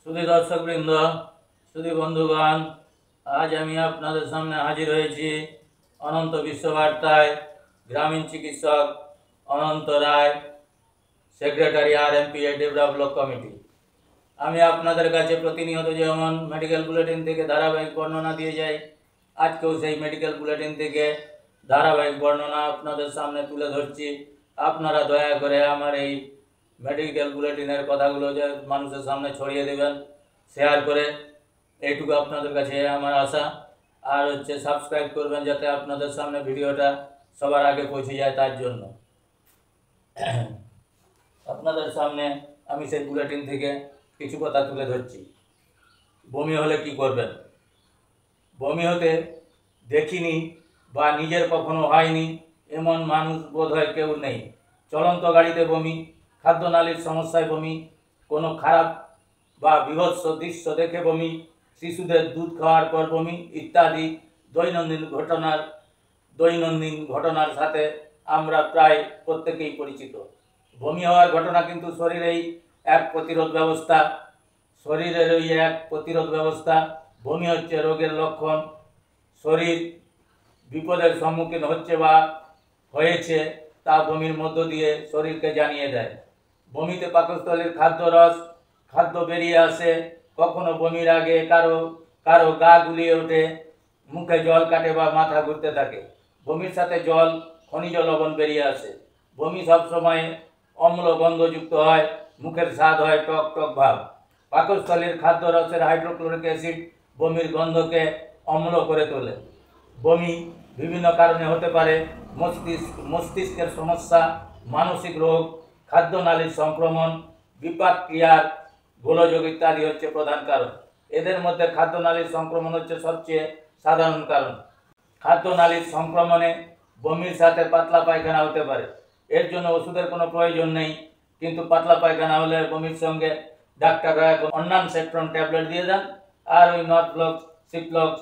সুধী দর্শকবৃন্দ, সুধী বন্ধুগণ, আজ আমি আপনাদের সামনে হাজির হয়েছি অনন্ত বিশ্ববার্তায় গ্রামীণ চিকিৎসক অনন্ত রায়, সেক্রেটারি RMPA ডেভেলপ কমিটি। আমি আপনাদের কাছে প্রতিনিয়ত যেমন মেডিকেল বুলেটিন থেকে ধারাবাহিক বর্ণনা দিয়ে যাই, আজকেও সেই মেডিকেল বুলেটিন থেকে ধারাবাহিক বর্ণনা আপনাদের সামনে তুলে ধরছি। আপনারা দয়া করে আমার এই মেডিকেল বুলেটিনের কথাগুলো যে মানুষের সামনে ছড়িয়ে দেবেন শেয়ার করে, এইটুকু আপনাদের কাছে আমার আশা। আর সাবস্ক্রাইব করবেন যাতে আপনাদের সামনে ভিডিওটা সবার আগে পৌঁছে যায়, তার জন্য। আপনাদের সামনে আমি সেই বুলেটিন থেকে কিছু কথা তুলে ধরছি। বমি হলে কি করবেন? বমি হতে দেখিনি বা নিজের কখনো হয়নি এমন মানুষ বোধহয় কেউ নেই। চলন্ত গাড়িতে বমি, খাদ্যনালীর সমস্যায় বমি, কোনো খারাপ বা বীভৎস দৃশ্য দেখে বমি, শিশুদের দুধ খাওয়ার পর বমি ইত্যাদি দৈনন্দিন ঘটনার সাথে আমরা প্রায় প্রত্যেকেই পরিচিত। বমি হওয়ার ঘটনা কিন্তু শরীরের এক প্রতিরোধ ব্যবস্থা। বমি হচ্ছে রোগের লক্ষণ। শরীর বিপদের সম্মুখীন হচ্ছে বা হয়েছে তা বমির মধ্য দিয়ে শরীরকে জানিয়ে দেয়। বমিতে পাকস্থলীর খাদ্য বেরিয়ে আসে। কখনো বমির আগে কারো গা গুলিয়ে ওঠে, মুখে জল কাটে বা মাথা ঘুরতে থাকে। বমির সাথে জল, খনিজ লবণ বেরিয়ে আসে। বমি সবসময় অম্ল গন্ধযুক্ত হয়, মুখের স্বাদ হয় টক টক ভাব। পাকস্থলীর খাদ্য রসের হাইড্রোক্লোরিক অ্যাসিড বমির গন্ধকে অম্ল করে তোলে। বমি বিভিন্ন কারণে হতে পারে। মস্তিষ্কের সমস্যা, মানসিক রোগ, খাদ্যনালীর সংক্রমণ, বিপাক ক্রিয়ার গোলযোগ ইত্যাদি হচ্ছে প্রধান কারণ। এদের মধ্যে খাদ্যনালীর সংক্রমণ হচ্ছে সবচেয়ে সাধারণ কারণ। খাদ্যনালীর সংক্রমণে বমির সাথে পাতলা পায়খানা হতে পারে। এর জন্য ওষুধের কোনো প্রয়োজন নেই, কিন্তু পাতলা পায়খানা হলে বমির সঙ্গে ডাক্তাররা অন্যান্য সেট্রন ট্যাবলেট দিয়ে দেন, আর ওই নর্ফ্লক্স, সিপ্লক্স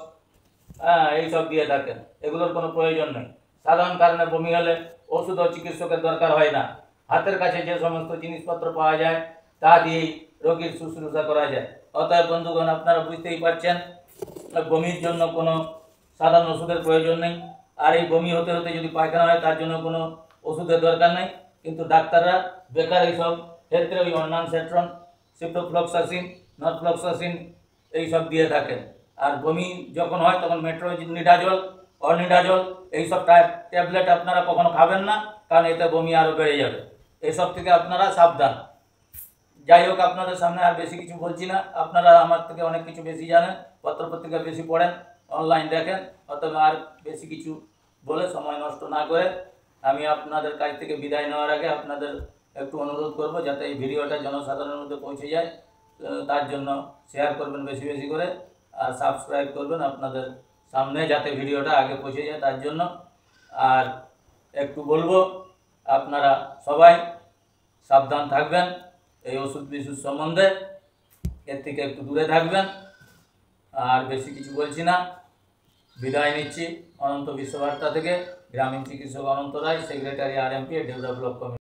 এইসব দিয়ে থাকেন। এগুলোর কোনো প্রয়োজন নেই। সাধারণ কারণে বমি হলে ওষুধ ও চিকিৎসকের দরকার হয় না। হাতের কাছে যে সমস্ত জিনিসপত্র পাওয়া যায় তা দিয়েই রোগীর শুশ্রূষা করা যায়। অতএব বন্ধুগণ, আপনারা বুঝতেই পারছেন বমির জন্য কোনো সাধারণ ওষুধের প্রয়োজন নেই। আর এই বমি হতে হতে যদি পায়খানা হয় তার জন্য কোনো ওষুধের দরকার নেই, কিন্তু ডাক্তাররা বেকার এইসব ক্ষেত্রে ওই অন্যানসেট্রন, সিপ্রোফ্লক্সাসিন, নরফ্লক্সাসিন এইসব দিয়ে থাকেন। আর বমি যখন হয় তখন মেট্রোনিডাজল, অর্নিডাজল এইসব ট্যাবলেট আপনারা কখনো খাবেন না, কারণ এতে বমি আরও বেড়ে যাবে। এসব থেকে আপনারা সাবধান। যাই হোক, আপনাদের সামনে আর বেশি কিছু বলছি না। আপনারা আমার থেকে অনেক কিছু বেশি জানেন, পত্রপত্রিকা বেশি পড়েন, অনলাইন দেখেন। অতএব আর বেশি কিছু বলে সময় নষ্ট না করে আমি আপনাদের কাছ থেকে বিদায় নেওয়ার আগে আপনাদের একটু অনুরোধ করব যাতে এই ভিডিওটা জনসাধারণের মধ্যে পৌঁছে যায়। তার জন্য শেয়ার করবেন বেশি বেশি করে, আর সাবস্ক্রাইব করবেন আপনাদের সামনে যাতে ভিডিওটা আগে পৌঁছে যায় তার জন্য। আর একটু বলবো, আপনারা সবাই সাবধান থাকবেন এই ওষুধ বিষুধ সম্বন্ধে, এর থেকে একটু দূরে থাকবেন। আর বেশি কিছু বলছি না, বিদায় নিচ্ছি অনন্ত বিশ্ববার্তা থেকে। গ্রামীণ চিকিৎসক অনন্ত রায়, সেক্রেটারি RMPA ডেভেলপ কমিটি।